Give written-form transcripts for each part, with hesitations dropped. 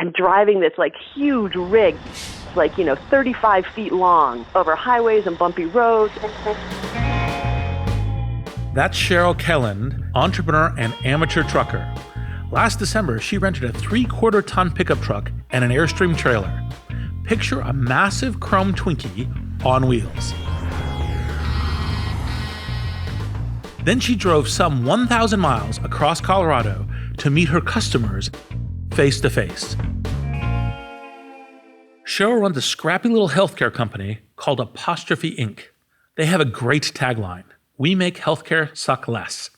I'm driving this like huge rig, like, 35 feet long over highways and bumpy roads. That's Cheryl Kelland, entrepreneur and amateur trucker. Last December, she rented a 3/4-ton pickup truck and an Airstream trailer. Picture a massive chrome Twinkie on wheels. Then she drove some 1,000 miles across Colorado to meet her customers face to face. Cheryl runs a scrappy little healthcare company called Apostrophe Inc. They have a great tagline: "We make healthcare suck less."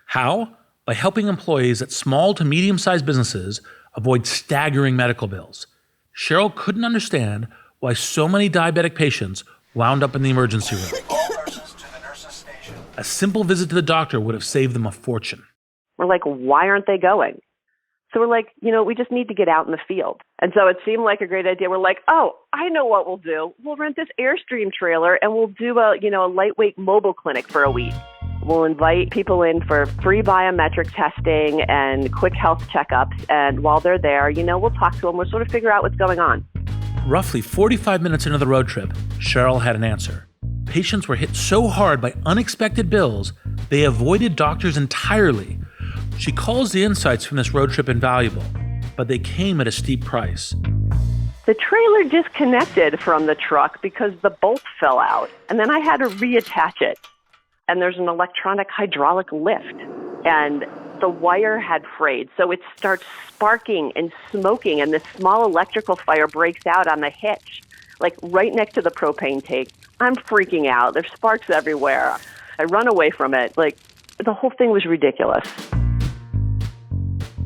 How? By helping employees at small to medium-sized businesses avoid staggering medical bills. Cheryl couldn't understand why so many diabetic patients wound up in the emergency room. All nurses to the nurses station. A simple visit to the doctor would have saved them a fortune. We're like, why aren't they going? So we're like, we just need to get out in the field. And so it seemed like a great idea. We're like, oh, I know what we'll do. We'll rent this Airstream trailer and we'll do a lightweight mobile clinic for a week. We'll invite people in for free biometric testing and quick health checkups. And while they're there, we'll talk to them. We'll sort of figure out what's going on. Roughly 45 minutes into the road trip, Cheryl had an answer. Patients were hit so hard by unexpected bills, they avoided doctors entirely. She calls the insights from this road trip invaluable, but they came at a steep price. The trailer disconnected from the truck because the bolt fell out, and then I had to reattach it. And there's an electronic hydraulic lift, and the wire had frayed, so it starts sparking and smoking, and this small electrical fire breaks out on the hitch, like right next to the propane tank. I'm freaking out. There's sparks everywhere. I run away from it. The whole thing was ridiculous.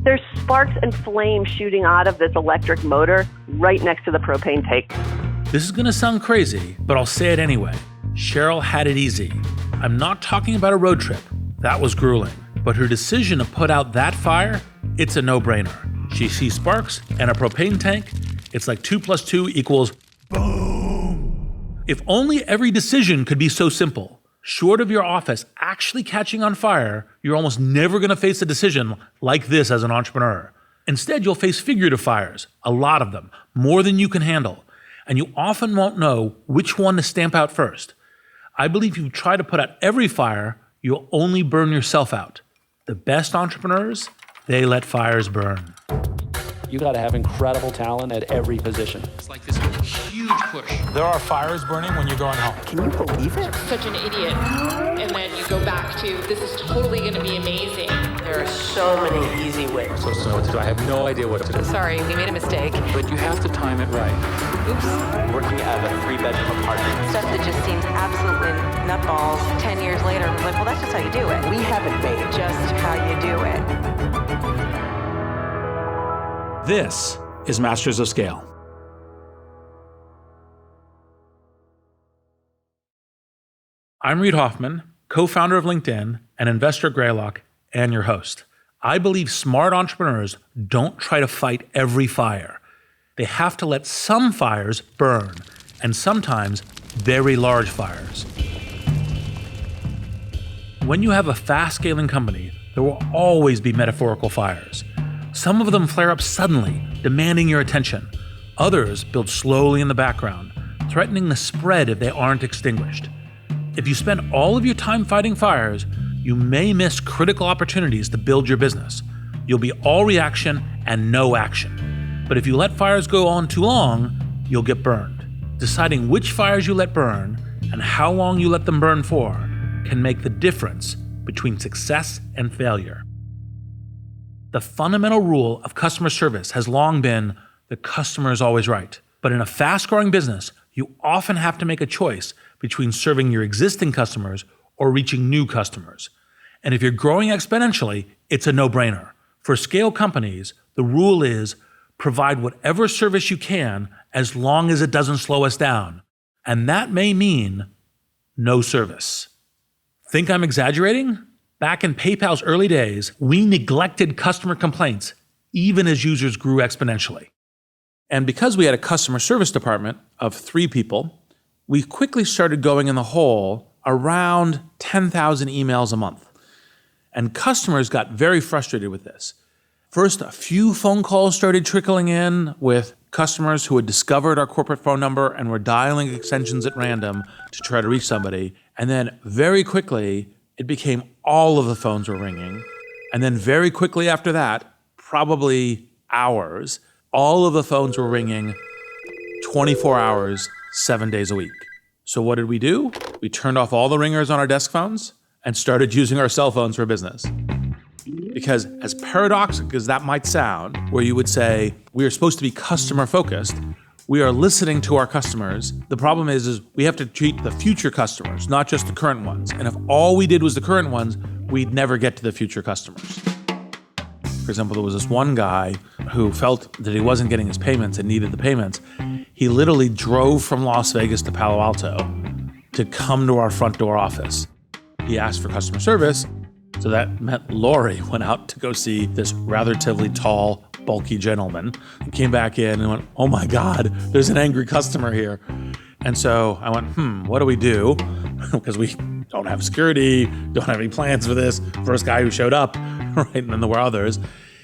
There's sparks and flames shooting out of this electric motor right next to the propane tank. This is going to sound crazy, but I'll say it anyway. Cheryl had it easy. I'm not talking about a road trip. That was grueling. But her decision to put out that fire, it's a no-brainer. She sees sparks and a propane tank. It's like 2 + 2 = boom. If only every decision could be so simple. Short of your office actually catching on fire, you're almost never going to face a decision like this as an entrepreneur. Instead, you'll face figurative fires, a lot of them, more than you can handle. And you often won't know which one to stamp out first. I believe if you try to put out every fire, you'll only burn yourself out. The best entrepreneurs, they let fires burn. You got to have incredible talent at every position. It's like this huge push. There are fires burning when you're going home. Can you believe it? Such an idiot. And then you go back to, this is totally going to be amazing. There are so many easy ways. I'm supposed to know what to do. I have no idea what to do. Sorry, we made a mistake. But you have to time it right. Oops. Working out of a 3-bedroom apartment. Stuff that just seems absolutely nutballs 10 years later. We're like, well, that's just how you do it. We haven't made Just how you do it. This is Masters of Scale. I'm Reid Hoffman, co-founder of LinkedIn and investor at Greylock, and your host. I believe smart entrepreneurs don't try to fight every fire. They have to let some fires burn, and sometimes very large fires. When you have a fast-scaling company, there will always be metaphorical fires. Some of them flare up suddenly, demanding your attention. Others build slowly in the background, threatening the spread if they aren't extinguished. If you spend all of your time fighting fires, you may miss critical opportunities to build your business. You'll be all reaction and no action. But if you let fires go on too long, you'll get burned. Deciding which fires you let burn and how long you let them burn for can make the difference between success and failure. The fundamental rule of customer service has long been the customer is always right. But in a fast-growing business, you often have to make a choice between serving your existing customers or reaching new customers. And if you're growing exponentially, it's a no-brainer. For scale companies, the rule is provide whatever service you can as long as it doesn't slow us down. And that may mean no service. Think I'm exaggerating? Back in PayPal's early days, we neglected customer complaints even as users grew exponentially. And because we had a customer service department of 3 people, we quickly started going in the hole around 10,000 emails a month. And customers got very frustrated with this. First, a few phone calls started trickling in with customers who had discovered our corporate phone number and were dialing extensions at random to try to reach somebody. And then very quickly, it became all of the phones were ringing. And then very quickly after that, probably hours, all of the phones were ringing 24 hours, 7 days a week. So what did we do? We turned off all the ringers on our desk phones and started using our cell phones for business. Because as paradoxical as that might sound, where you would say, we are supposed to be customer focused, we are listening to our customers. The problem is we have to treat the future customers, not just the current ones. And if all we did was the current ones, we'd never get to the future customers. For example, there was this one guy who felt that he wasn't getting his payments and needed the payments. He literally drove from Las Vegas to Palo Alto to come to our front door office. He asked for customer service, so that meant Lori went out to go see this relatively tall, bulky gentleman. He came back in and went, oh my God, there's an angry customer here. And so I went, what do we do? Because we don't have security, don't have any plans for this. First guy who showed up, right? And then there were others.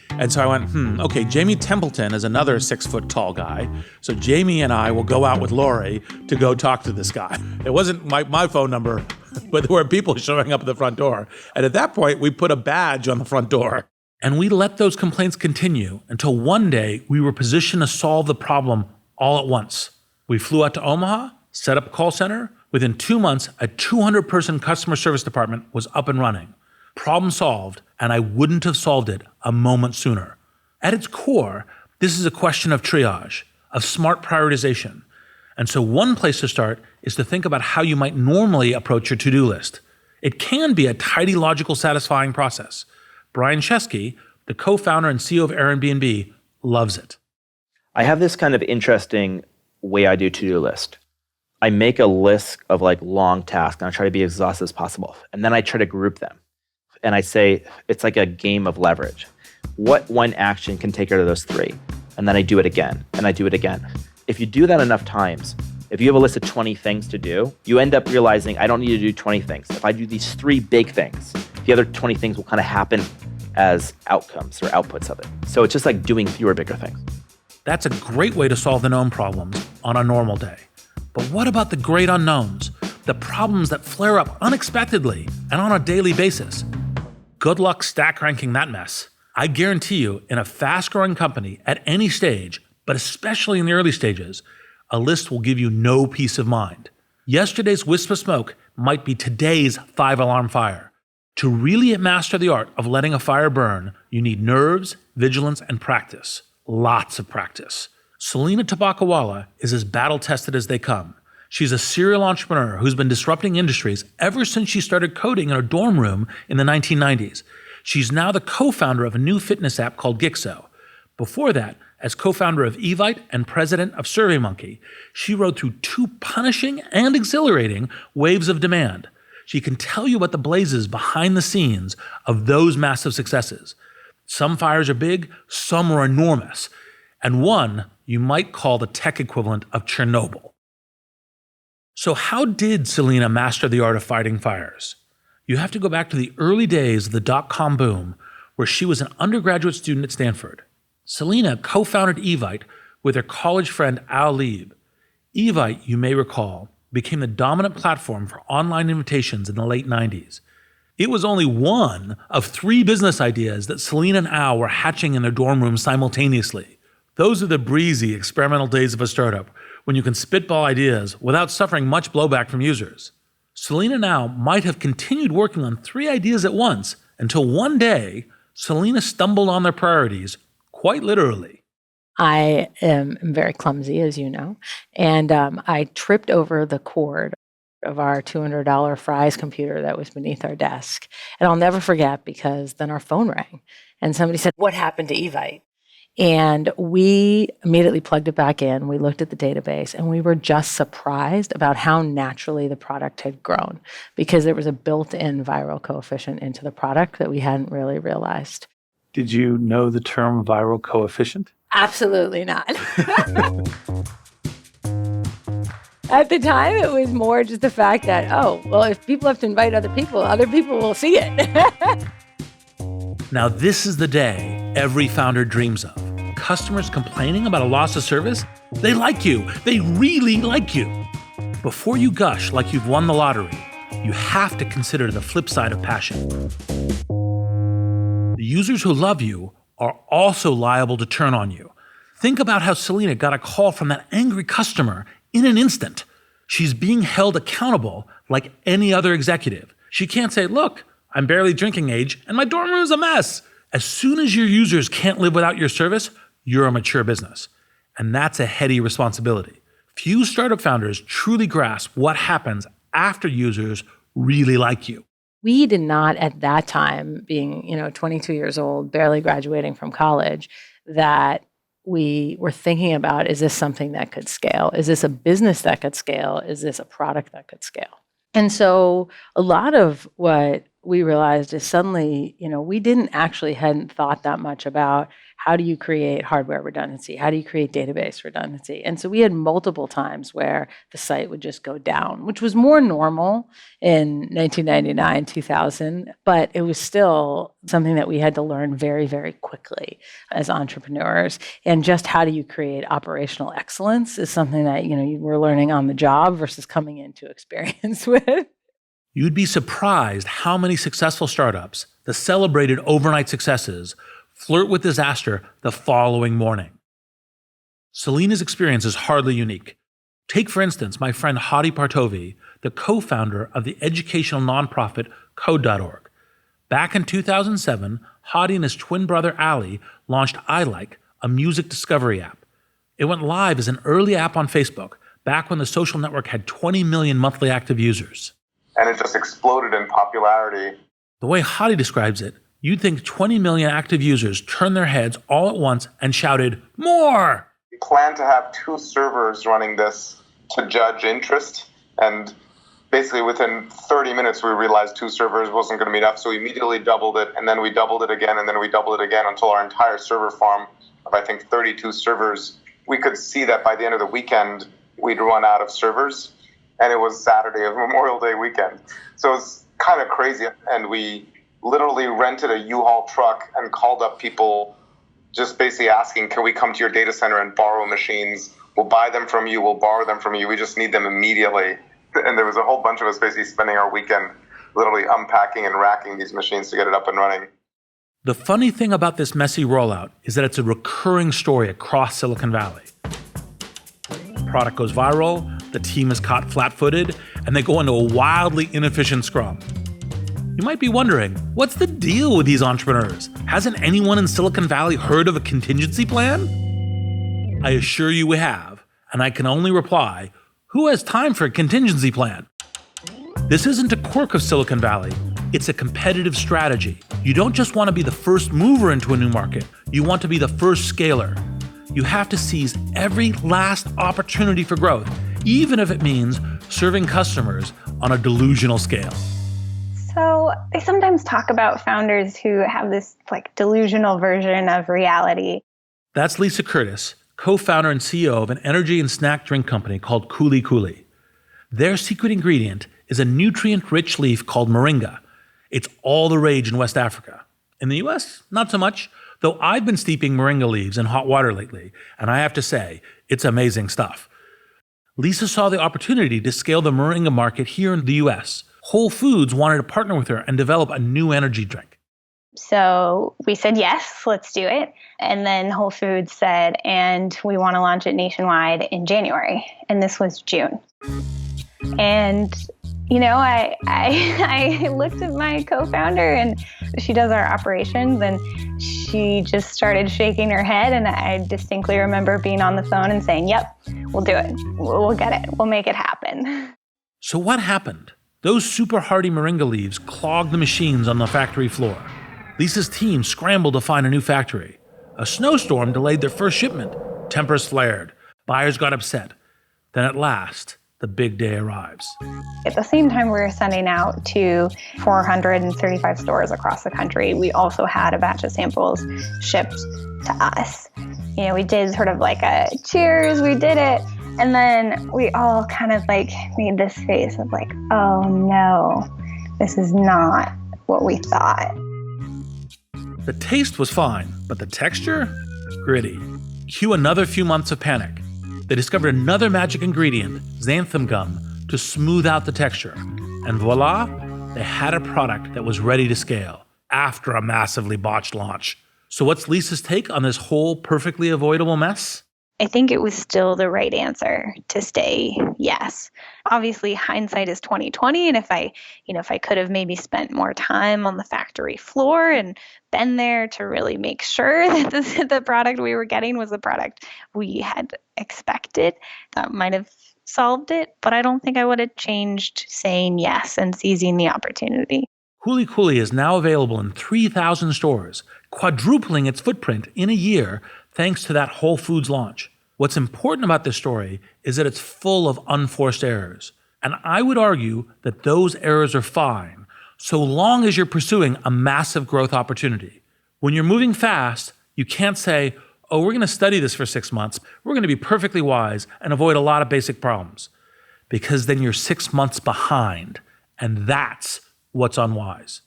And so I went, okay, Jamie Templeton is another 6-foot tall guy. So Jamie and I will go out with Lori to go talk to this guy. It wasn't my phone number, but there were people showing up at the front door. And at that point, we put a badge on the front door. And we let those complaints continue until one day we were positioned to solve the problem all at once. We flew out to Omaha, set up a call center. Within 2 months, a 200-person customer service department was up and running. Problem solved, and I wouldn't have solved it a moment sooner. At its core, this is a question of triage, of smart prioritization. And so one place to start is to think about how you might normally approach your to-do list. It can be a tidy, logical, satisfying process. Brian Chesky, the co-founder and CEO of Airbnb, loves it. I have this kind of interesting way I do to-do list. I make a list of long tasks and I try to be as exhaustive as possible. And then I try to group them. And I say, it's like a game of leverage. What one action can take care of those 3? And then I do it again, and I do it again. If you do that enough times, if you have a list of 20 things to do, you end up realizing I don't need to do 20 things. If I do these 3 big things, the other 20 things will kind of happen as outcomes or outputs of it. So it's just like doing fewer, bigger things. That's a great way to solve the known problems on a normal day. But what about the great unknowns? The problems that flare up unexpectedly and on a daily basis? Good luck stack ranking that mess. I guarantee you, in a fast-growing company at any stage, but especially in the early stages, a list will give you no peace of mind. Yesterday's wisp of smoke might be today's 5-alarm fire. To really master the art of letting a fire burn, you need nerves, vigilance, and practice. Lots of practice. Selina Tobaccowala is as battle-tested as they come. She's a serial entrepreneur who's been disrupting industries ever since she started coding in her dorm room in the 1990s. She's now the co-founder of a new fitness app called Gixo. Before that, as co-founder of Evite and president of SurveyMonkey, she rode through 2 punishing and exhilarating waves of demand. She can tell you about the blazes behind the scenes of those massive successes. Some fires are big, some are enormous, and one you might call the tech equivalent of Chernobyl. So how did Selina master the art of fighting fires? You have to go back to the early days of the dot-com boom, where she was an undergraduate student at Stanford. Selina co-founded Evite with her college friend Al Lieb. Evite, you may recall, became the dominant platform for online invitations in the late 90s. It was only one of 3 business ideas that Selina and Al were hatching in their dorm room simultaneously. Those are the breezy, experimental days of a startup, when you can spitball ideas without suffering much blowback from users. Selina and Al might have continued working on 3 ideas at once until one day, Selina stumbled on their priorities, quite literally. I am very clumsy, as you know, and I tripped over the cord of our $200 Fry's computer that was beneath our desk. And I'll never forget, because then our phone rang and somebody said, "What happened to Evite?" And we immediately plugged it back in. We looked at the database and we were just surprised about how naturally the product had grown, because there was a built-in viral coefficient into the product that we hadn't really realized. Did you know the term viral coefficient? Absolutely not. At the time, it was more just the fact that, if people have to invite other people will see it. Now, this is the day every founder dreams of. Customers complaining about a loss of service? They like you. They really like you. Before you gush like you've won the lottery, you have to consider the flip side of passion. The users who love you are also liable to turn on you. Think about how Selina got a call from that angry customer in an instant. She's being held accountable like any other executive. She can't say, look, I'm barely drinking age and my dorm room is a mess. As soon as your users can't live without your service, you're a mature business. And that's a heady responsibility. Few startup founders truly grasp what happens after users really like you. We did not at that time, being 22 years old, barely graduating from college, that we were thinking about, is this something that could scale? Is this a business that could scale? Is this a product that could scale? And so a lot of what we realized is suddenly, we hadn't thought that much about how do you create hardware redundancy? How do you create database redundancy? And so we had multiple times where the site would just go down, which was more normal in 1999, 2000, but it was still something that we had to learn very, very quickly as entrepreneurs. And just how do you create operational excellence is something that, you were learning on the job versus coming into experience with. You'd be surprised how many successful startups, the celebrated overnight successes, flirt with disaster the following morning. Selina's experience is hardly unique. Take, for instance, my friend Hadi Partovi, the co-founder of the educational nonprofit Code.org. Back in 2007, Hadi and his twin brother Ali launched iLike, a music discovery app. It went live as an early app on Facebook, back when the social network had 20 million monthly active users. And it just exploded in popularity. The way Hadi describes it, you'd think 20 million active users turned their heads all at once and shouted, "More!" We planned to have 2 servers running this to judge interest. And basically within 30 minutes, we realized 2 servers wasn't going to be enough. So we immediately doubled it. And then we doubled it again. And then we doubled it again until our entire server farm of, I think, 32 servers. We could see that by the end of the weekend, we'd run out of servers. And it was Saturday of Memorial Day weekend. So it's kind of crazy. And we literally rented a U-Haul truck and called up people just basically asking, can we come to your data center and borrow machines? We'll buy them from you. We'll borrow them from you. We just need them immediately. And there was a whole bunch of us basically spending our weekend literally unpacking and racking these machines to get it up and running. The funny thing about this messy rollout is that it's a recurring story across Silicon Valley. The product goes viral, the team is caught flat-footed, and they go into a wildly inefficient scrum. You might be wondering, what's the deal with these entrepreneurs? Hasn't anyone in Silicon Valley heard of a contingency plan? I assure you we have, and I can only reply, who has time for a contingency plan? This isn't a quirk of Silicon Valley, it's a competitive strategy. You don't just want to be the first mover into a new market, you want to be the first scaler. You have to seize every last opportunity for growth, even if it means serving customers on a delusional scale. So they sometimes talk about founders who have this delusional version of reality. That's Lisa Curtis, co-founder and CEO of an energy and snack drink company called Kuli Kuli. Their secret ingredient is a nutrient-rich leaf called moringa. It's all the rage in West Africa. In the US, not so much, though I've been steeping moringa leaves in hot water lately, and I have to say, it's amazing stuff. Lisa saw the opportunity to scale the moringa market here in the US. Whole Foods wanted to partner with her and develop a new energy drink. So we said, yes, let's do it. And then Whole Foods said, and we want to launch it nationwide in January. And this was June. And, I looked at my co-founder, and she does our operations, and she just started shaking her head. And I distinctly remember being on the phone and saying, yep, we'll do it. We'll get it. We'll make it happen. So what happened? Those super hardy moringa leaves clogged the machines on the factory floor. Lisa's team scrambled to find a new factory. A snowstorm delayed their first shipment. Tempers flared. Buyers got upset. Then at last, the big day arrives. At the same time we were sending out to 435 stores across the country, we also had a batch of samples shipped to us. We did sort of like a cheers, we did it. And then we all kind of made this face of oh no, this is not what we thought. The taste was fine, but the texture? Gritty. Cue another few months of panic. They discovered another magic ingredient, xanthan gum, to smooth out the texture. And voila, they had a product that was ready to scale after a massively botched launch. So what's Lisa's take on this whole perfectly avoidable mess? I think it was still the right answer to stay yes. Obviously, hindsight is 20/20, and if I could have maybe spent more time on the factory floor and been there to really make sure that the product we were getting was the product we had expected, that might have solved it. But I don't think I would have changed saying yes and seizing the opportunity. Huli Kuli is now available in 3,000 stores, quadrupling its footprint in a year thanks to that Whole Foods launch. What's important about this story is that it's full of unforced errors. And I would argue that those errors are fine, so long as you're pursuing a massive growth opportunity. When you're moving fast, you can't say, oh, we're going to study this for 6 months. We're going to be perfectly wise and avoid a lot of basic problems. Because then you're 6 months behind, and that's what's unwise.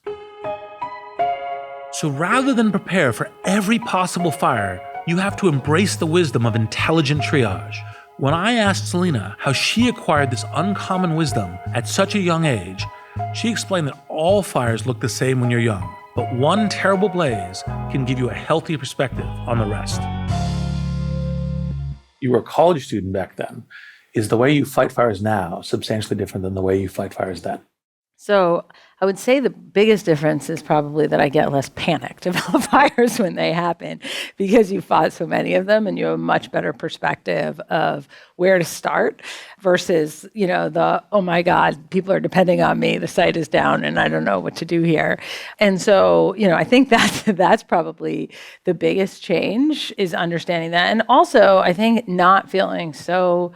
So rather than prepare for every possible fire, you have to embrace the wisdom of intelligent triage. When I asked Selina how she acquired this uncommon wisdom at such a young age, she explained that all fires look the same when you're young, but one terrible blaze can give you a healthy perspective on the rest. You were a college student back then. Is the way you fight fires now substantially different than the way you fight fires then? So I would say the biggest difference is probably that I get less panicked about fires when they happen because you fought so many of them and you have a much better perspective of where to start versus, oh my God, people are depending on me, the site is down and I don't know what to do here. And so, I think that's probably the biggest change is understanding that. And also, I think not feeling so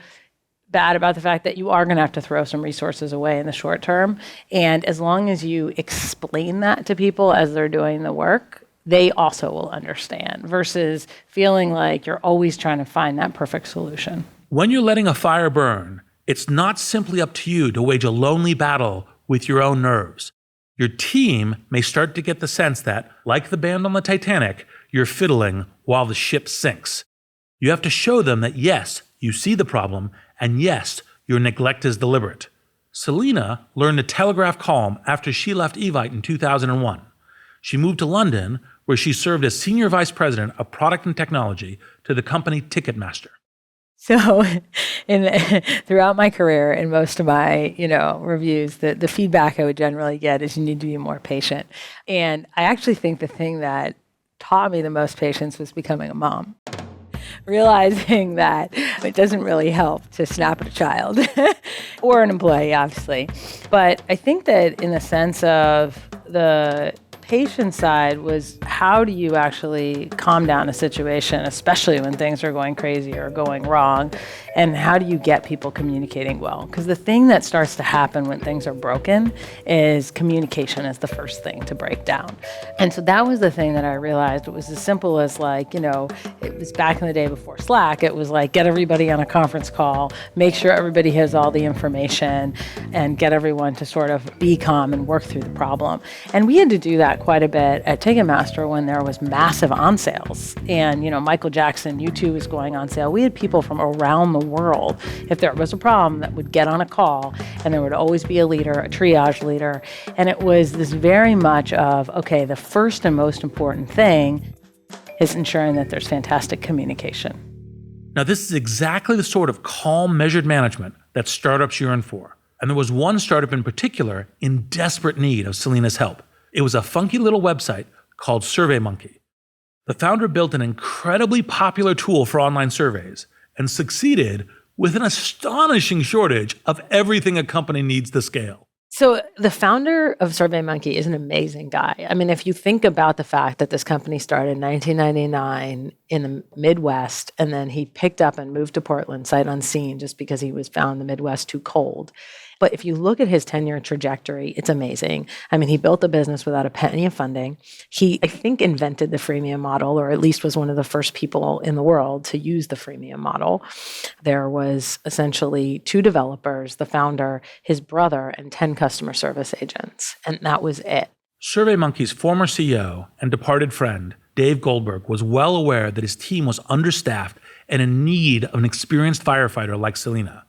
bad about the fact that you are going to have to throw some resources away in the short term. And as long as you explain that to people as they're doing the work, they also will understand versus feeling like you're always trying to find that perfect solution. When you're letting a fire burn, it's not simply up to you to wage a lonely battle with your own nerves. Your team may start to get the sense that, like the band on the Titanic, you're fiddling while the ship sinks. You have to show them that yes, you see the problem, and yes, your neglect is deliberate. Selina learned to telegraph calm after she left Evite in 2001. She moved to London, where she served as Senior Vice President of Product and Technology to the company Ticketmaster. So throughout my career, in most of my reviews, the feedback I would generally get is you need to be more patient. And I actually think the thing that taught me the most patience was becoming a mom. Realizing that it doesn't really help to snap at a child or an employee, obviously. But I think that in the sense of the patient side was how do you actually calm down a situation, especially when things are going crazy or going wrong, and how do you get people communicating well? Because the thing that starts to happen when things are broken is communication is the first thing to break down. And so that was the thing that I realized. It was as simple as it was back in the day before Slack, it was like get everybody on a conference call, make sure everybody has all the information, and get everyone to sort of be calm and work through the problem. And we had to do that quite a bit at Ticketmaster when there was massive on sales. And, Michael Jackson, U2 was going on sale. We had people from around the world, if there was a problem, that would get on a call, and there would always be a leader, a triage leader. And it was this very much of, okay, the first and most important thing is ensuring that there's fantastic communication. Now, this is exactly the sort of calm, measured management that startups yearn for. And there was one startup in particular in desperate need of Selina's help. It was a funky little website called SurveyMonkey. The founder built an incredibly popular tool for online surveys and succeeded with an astonishing shortage of everything a company needs to scale. So the founder of SurveyMonkey is an amazing guy. I mean, if you think about the fact that this company started in 1999 in the Midwest, and then he picked up and moved to Portland sight unseen just because he was found the Midwest too cold. But if you look at his 10-year trajectory, it's amazing. I mean, he built a business without a penny of funding. He, I think, invented the freemium model, or at least was one of the first people in the world to use the freemium model. There was essentially 2 developers, the founder, his brother, and 10 customer service agents. And that was it. SurveyMonkey's former CEO and departed friend, Dave Goldberg, was well aware that his team was understaffed and in need of an experienced firefighter like Selina.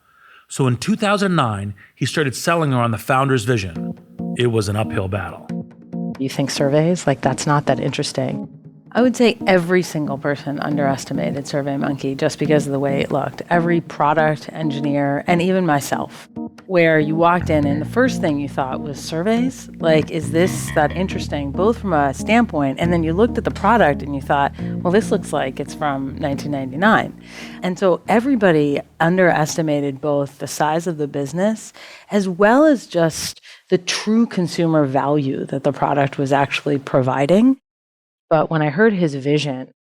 So in 2009, he started selling her on the founder's vision. It was an uphill battle. You think surveys? That's not that interesting. I would say every single person underestimated SurveyMonkey just because of the way it looked. Every product engineer, and even myself, where you walked in and the first thing you thought was surveys? Is this that interesting, both from a standpoint, and then you looked at the product and you thought, well, this looks like it's from 1999. And so everybody underestimated both the size of the business as well as just the true consumer value that the product was actually providing. But when I heard his vision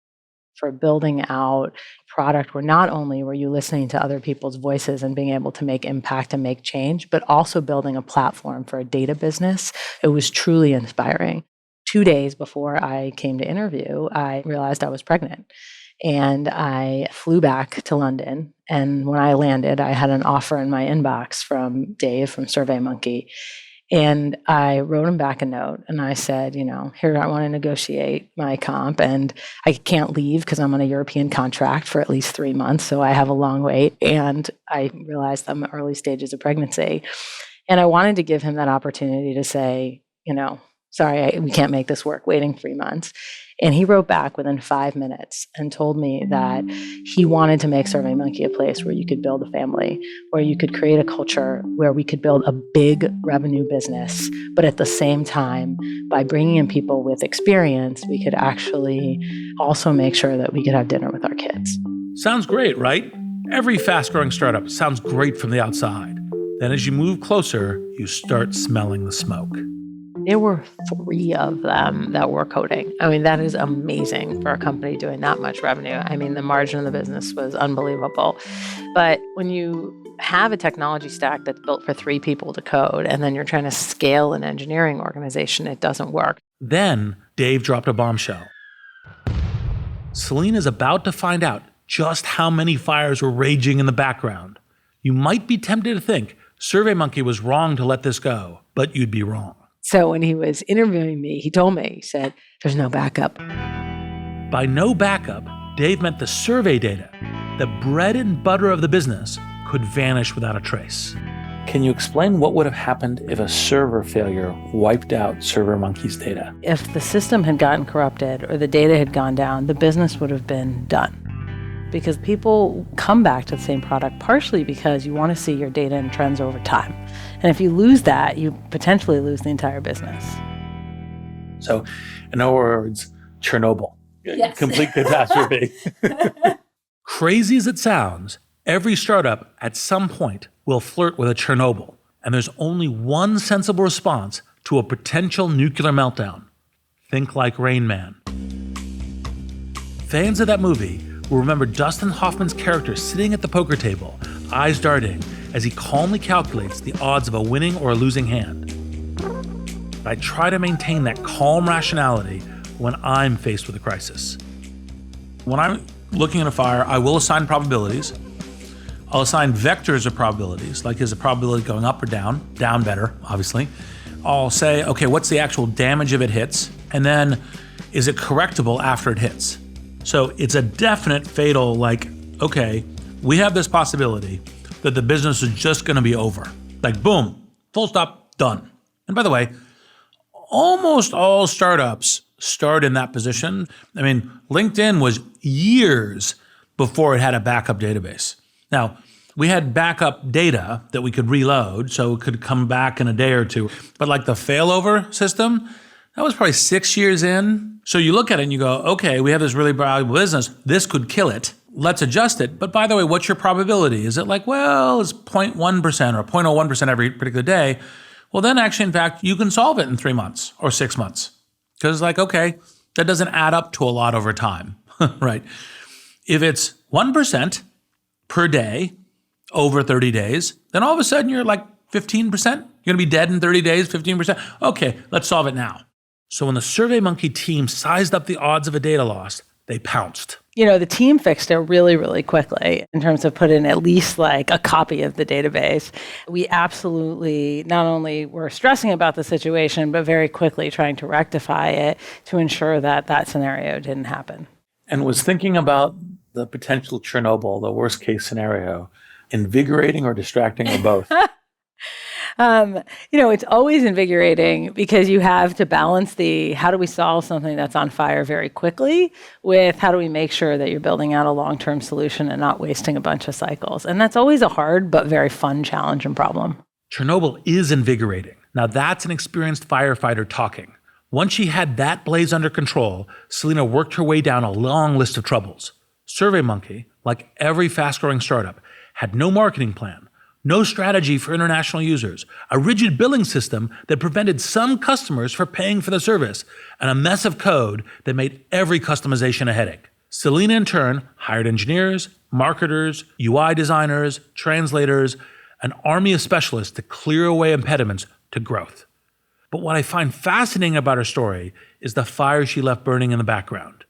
for building out a product where not only were you listening to other people's voices and being able to make impact and make change, but also building a platform for a data business, it was truly inspiring. 2 days before I came to interview, I realized I was pregnant. And I flew back to London. And when I landed, I had an offer in my inbox from Dave from SurveyMonkey. And I wrote him back a note and I said, here, I want to negotiate my comp and I can't leave because I'm on a European contract for at least 3 months. So I have a long wait. And I realized I'm in early stages of pregnancy. And I wanted to give him that opportunity to say, sorry, we can't make this work, waiting 3 months. And he wrote back within 5 minutes and told me that he wanted to make SurveyMonkey a place where you could build a family, where you could create a culture where we could build a big revenue business. But at the same time, by bringing in people with experience, we could actually also make sure that we could have dinner with our kids. Sounds great, right? Every fast-growing startup sounds great from the outside. Then as you move closer, you start smelling the smoke. There were 3 of them that were coding. That is amazing for a company doing that much revenue. The margin of the business was unbelievable. But when you have a technology stack that's built for 3 people to code, and then you're trying to scale an engineering organization, it doesn't work. Then Dave dropped a bombshell. Selina's about to find out just how many fires were raging in the background. You might be tempted to think SurveyMonkey was wrong to let this go, but you'd be wrong. So when he was interviewing me, he told me, he said, there's no backup. By no backup, Dave meant the survey data, the bread and butter of the business, could vanish without a trace. Can you explain what would have happened if a server failure wiped out SurveyMonkey's data? If the system had gotten corrupted or the data had gone down, the business would have been done. Because people come back to the same product partially because you want to see your data and trends over time. And if you lose that, you potentially lose the entire business. So, in other words, Chernobyl. Yes. Complete catastrophe. Crazy as it sounds, every startup at some point will flirt with a Chernobyl. And there's only one sensible response to a potential nuclear meltdown. Think like Rain Man. Fans of that movie will remember Dustin Hoffman's character sitting at the poker table, eyes darting, as he calmly calculates the odds of a winning or a losing hand. But I try to maintain that calm rationality when I'm faced with a crisis. When I'm looking at a fire, I will assign probabilities. I'll assign vectors of probabilities, like is the probability going up or down? Down better, obviously. I'll say, okay, what's the actual damage if it hits? And then, is it correctable after it hits? So it's a definite fatal, okay, we have this possibility that the business is just going to be over. Boom, full stop, done. And by the way, almost all startups start in that position. LinkedIn was years before it had a backup database. Now, we had backup data that we could reload, so it could come back in a day or two. But the failover system, that was probably 6 years in. So you look at it and you go, okay, we have this really valuable business. This could kill it. Let's adjust it. But by the way, what's your probability? Is it it's 0.1% or 0.01% every particular day? Well, then actually, in fact, you can solve it in 3 months or 6 months. Because okay, that doesn't add up to a lot over time, right? If it's 1% per day over 30 days, then all of a sudden you're 15%. You're going to be dead in 30 days, 15%. Okay, let's solve it now. So when the SurveyMonkey team sized up the odds of a data loss, They pounced. The team fixed it really, really quickly in terms of putting at least like a copy of the database. We absolutely not only were stressing about the situation, but very quickly trying to rectify it to ensure that that scenario didn't happen. And was thinking about the potential Chernobyl, the worst case scenario, invigorating or distracting or both? It's always invigorating because you have to balance the how do we solve something that's on fire very quickly with how do we make sure that you're building out a long-term solution and not wasting a bunch of cycles. And that's always a hard but very fun challenge and problem. Chernobyl is invigorating. Now that's an experienced firefighter talking. Once she had that blaze under control, Selina worked her way down a long list of troubles. SurveyMonkey, like every fast-growing startup, had no marketing plan, no strategy for international users, a rigid billing system that prevented some customers from paying for the service, and a mess of code that made every customization a headache. Selina, in turn, hired engineers, marketers, UI designers, translators, an army of specialists to clear away impediments to growth. But what I find fascinating about her story is the fire she left burning in the background.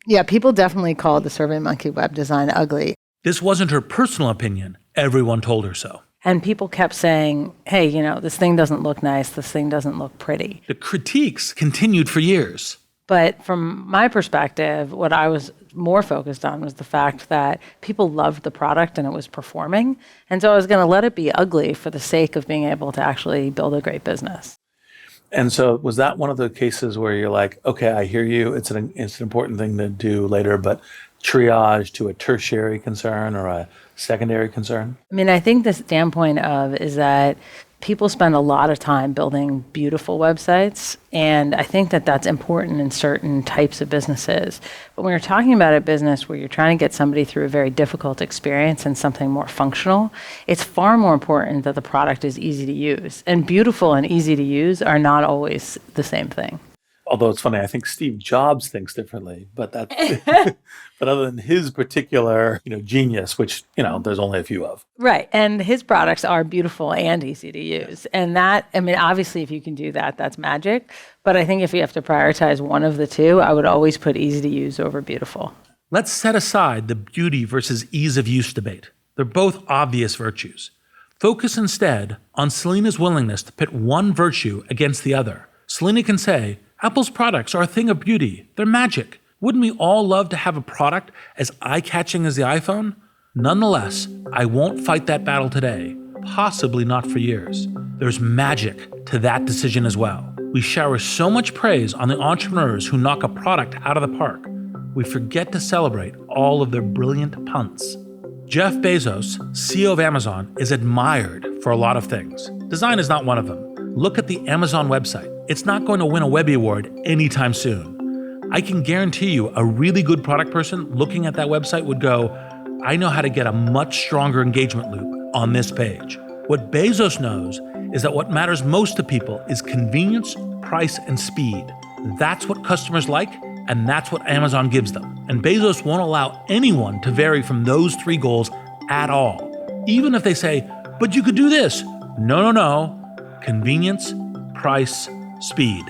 Yeah, people definitely called the SurveyMonkey web design ugly. This wasn't her personal opinion. Everyone told her so. And people kept saying, hey, this thing doesn't look nice. This thing doesn't look pretty. The critiques continued for years. But from my perspective, what I was more focused on was the fact that people loved the product and it was performing. And so I was going to let it be ugly for the sake of being able to actually build a great business. And so was that one of the cases where you're like, okay, I hear you. It's an important thing to do later, but triage to a tertiary concern or a secondary concern? I think the standpoint of is that people spend a lot of time building beautiful websites, and I think that that's important in certain types of businesses. But when you're talking about a business where you're trying to get somebody through a very difficult experience and something more functional, it's far more important that the product is easy to use. And beautiful and easy to use are not always the same thing. Although it's funny, I think Steve Jobs thinks differently, but that's but other than his particular, genius, which, there's only a few of. Right. And his products are beautiful and easy to use. And that, obviously if you can do that, that's magic. But I think if you have to prioritize one of the two, I would always put easy to use over beautiful. Let's set aside the beauty versus ease of use debate. They're both obvious virtues. Focus instead on Selina's willingness to pit one virtue against the other. Selina can say, Apple's products are a thing of beauty. They're magic. Wouldn't we all love to have a product as eye-catching as the iPhone? Nonetheless, I won't fight that battle today, possibly not for years. There's magic to that decision as well. We shower so much praise on the entrepreneurs who knock a product out of the park. We forget to celebrate all of their brilliant punts. Jeff Bezos, CEO of Amazon, is admired for a lot of things. Design is not one of them. Look at the Amazon website. It's not going to win a Webby Award anytime soon. I can guarantee you a really good product person looking at that website would go, I know how to get a much stronger engagement loop on this page. What Bezos knows is that what matters most to people is convenience, price, and speed. That's what customers like, and that's what Amazon gives them. And Bezos won't allow anyone to vary from those three goals at all. Even if they say, but you could do this. No. Convenience, price, speed.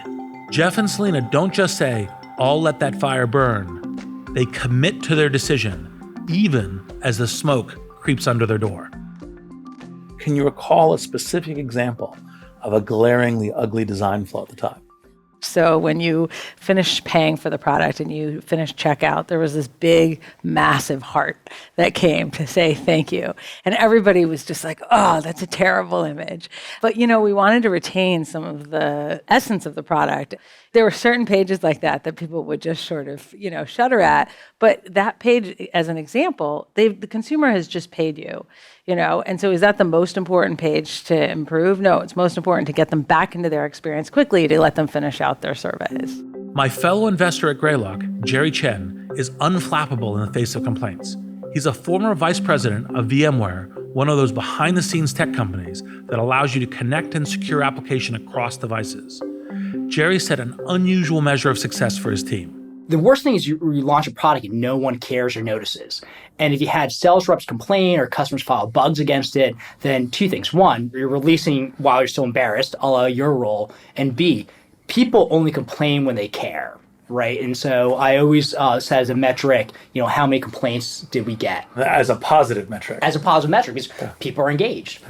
Jeff and Selina don't just say, I'll let that fire burn. They commit to their decision, even as the smoke creeps under their door. Can you recall a specific example of a glaringly ugly design flaw at the time? So when you finished paying for the product and you finished checkout, there was this big, massive heart that came to say thank you. And everybody was just like, oh, that's a terrible image. But, we wanted to retain some of the essence of the product. There were certain pages like that people would just sort of, shudder at. But that page, as an example, the consumer has just paid you. And so is that the most important page to improve? No, it's most important to get them back into their experience quickly to let them finish out their surveys. My fellow investor at Greylock, Jerry Chen, is unflappable in the face of complaints. He's a former vice president of VMware, one of those behind-the-scenes tech companies that allows you to connect and secure application across devices. Jerry set an unusual measure of success for his team. The worst thing is you launch a product and no one cares or notices. And if you had sales reps complain or customers file bugs against it, then two things. One, you're releasing while you're still embarrassed, a la your role. And B, people only complain when they care. right? And so I always set as a metric, how many complaints did we get? As a positive metric. As a positive metric, because people are engaged.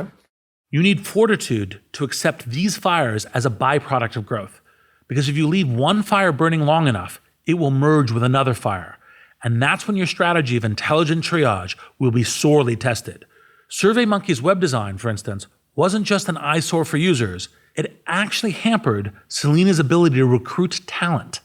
You need fortitude to accept these fires as a byproduct of growth. Because if you leave one fire burning long enough, it will merge with another fire. And that's when your strategy of intelligent triage will be sorely tested. SurveyMonkey's web design, for instance, wasn't just an eyesore for users. It actually hampered Selina's ability to recruit talent.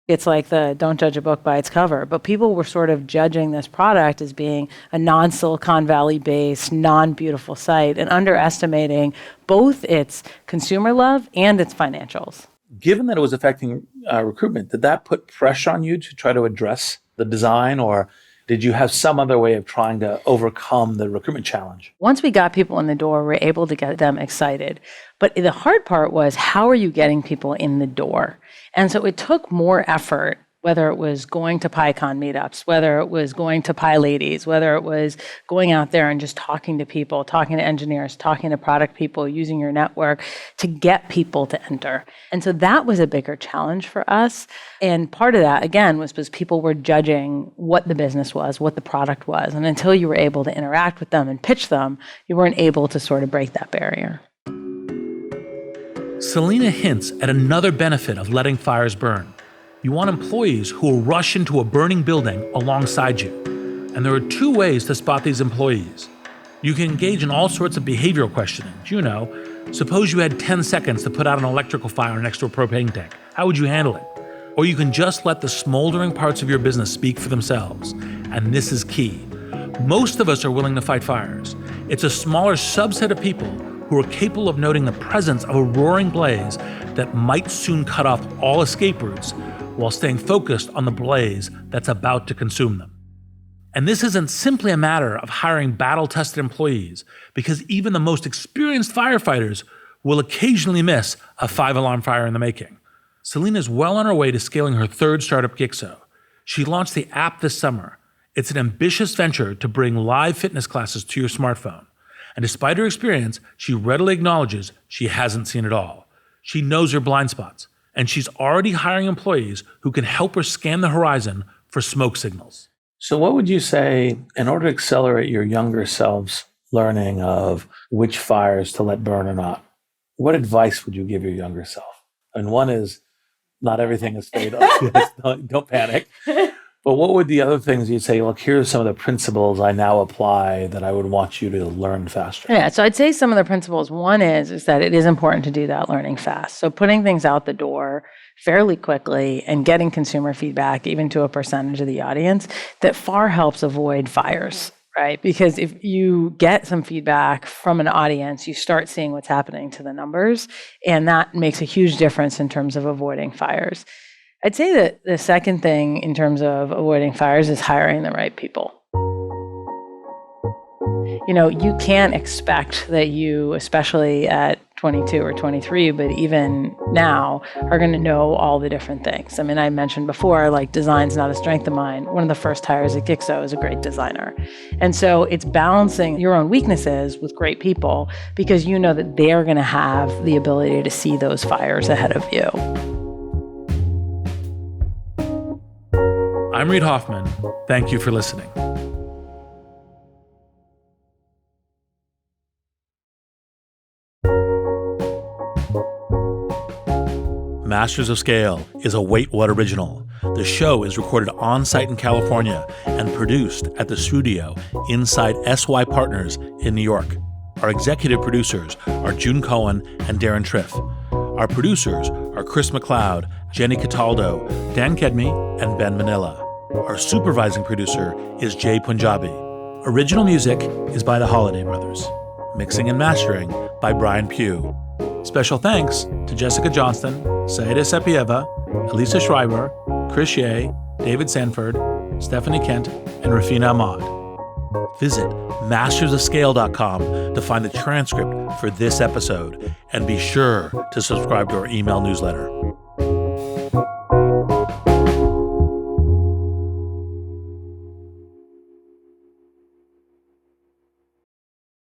It's like the don't judge a book by its cover, but people were sort of judging this product as being a non-Silicon Valley-based, non-beautiful site and underestimating both its consumer love and its financials. Given that it was affecting recruitment, did that put pressure on you to try to address the design, or did you have some other way of trying to overcome the recruitment challenge? Once we got people in the door, we were able to get them excited. But the hard part was, how are you getting people in the door? And so it took more effort, whether it was going to PyCon meetups, whether it was going to PyLadies, whether it was going out there and just talking to people, talking to engineers, talking to product people, using your network to get people to enter. And so that was a bigger challenge for us. And part of that, again, was because people were judging what the business was, what the product was. And until you were able to interact with them and pitch them, you weren't able to sort of break that barrier. Selina hints at another benefit of letting fires burn. You want employees who will rush into a burning building alongside you. And there are two ways to spot these employees. You can engage in all sorts of behavioral questioning. Suppose you had 10 seconds to put out an electrical fire next to a propane tank. How would you handle it? Or you can just let the smoldering parts of your business speak for themselves. And this is key. Most of us are willing to fight fires. It's a smaller subset of people who are capable of noting the presence of a roaring blaze that might soon cut off all escape routes while staying focused on the blaze that's about to consume them. And this isn't simply a matter of hiring battle-tested employees, because even the most experienced firefighters will occasionally miss a 5-alarm fire in the making. Selina is well on her way to scaling her third startup, Gixo. She launched the app this summer. It's an ambitious venture to bring live fitness classes to your smartphone. And despite her experience, she readily acknowledges she hasn't seen it all. She knows her blind spots, and she's already hiring employees who can help her scan the horizon for smoke signals. So what would you say, in order to accelerate your younger self's learning of which fires to let burn or not, what advice would you give your younger self? And one is, not everything is fade up. Don't panic. But what would the other things you'd say, look, here are some of the principles I now apply that I would want you to learn faster? Yeah, so I'd say some of the principles. One is that it is important to do that learning fast. So putting things out the door fairly quickly and getting consumer feedback, even to a percentage of the audience, that far helps avoid fires, right? Because if you get some feedback from an audience, you start seeing what's happening to the numbers, and that makes a huge difference in terms of avoiding fires. I'd say that the second thing in terms of avoiding fires is hiring the right people. You can't expect that you, especially at 22 or 23, but even now, are going to know all the different things. I mean, I mentioned before, like, design's not a strength of mine. One of the first hires at Gixo is a great designer. And so it's balancing your own weaknesses with great people, because you know that they're going to have the ability to see those fires ahead of you. I'm Reid Hoffman. Thank you for listening. Masters of Scale is a Wait What original. The show is recorded on-site in California and produced at the studio inside SY Partners in New York. Our executive producers are June Cohen and Darren Triff. Our producers are Chris McLeod, Jenny Cataldo, Dan Kedmi, and Ben Manila. Our supervising producer is Jay Punjabi. Original music is by the Holiday Brothers. Mixing and mastering by Brian Pugh. Special thanks to Jessica Johnston, Saida Sepieva, Elisa Schreiber, Chris Ye, David Sanford, Stephanie Kent, and Rafina Ahmad. Visit mastersofscale.com to find the transcript for this episode, and be sure to subscribe to our email newsletter.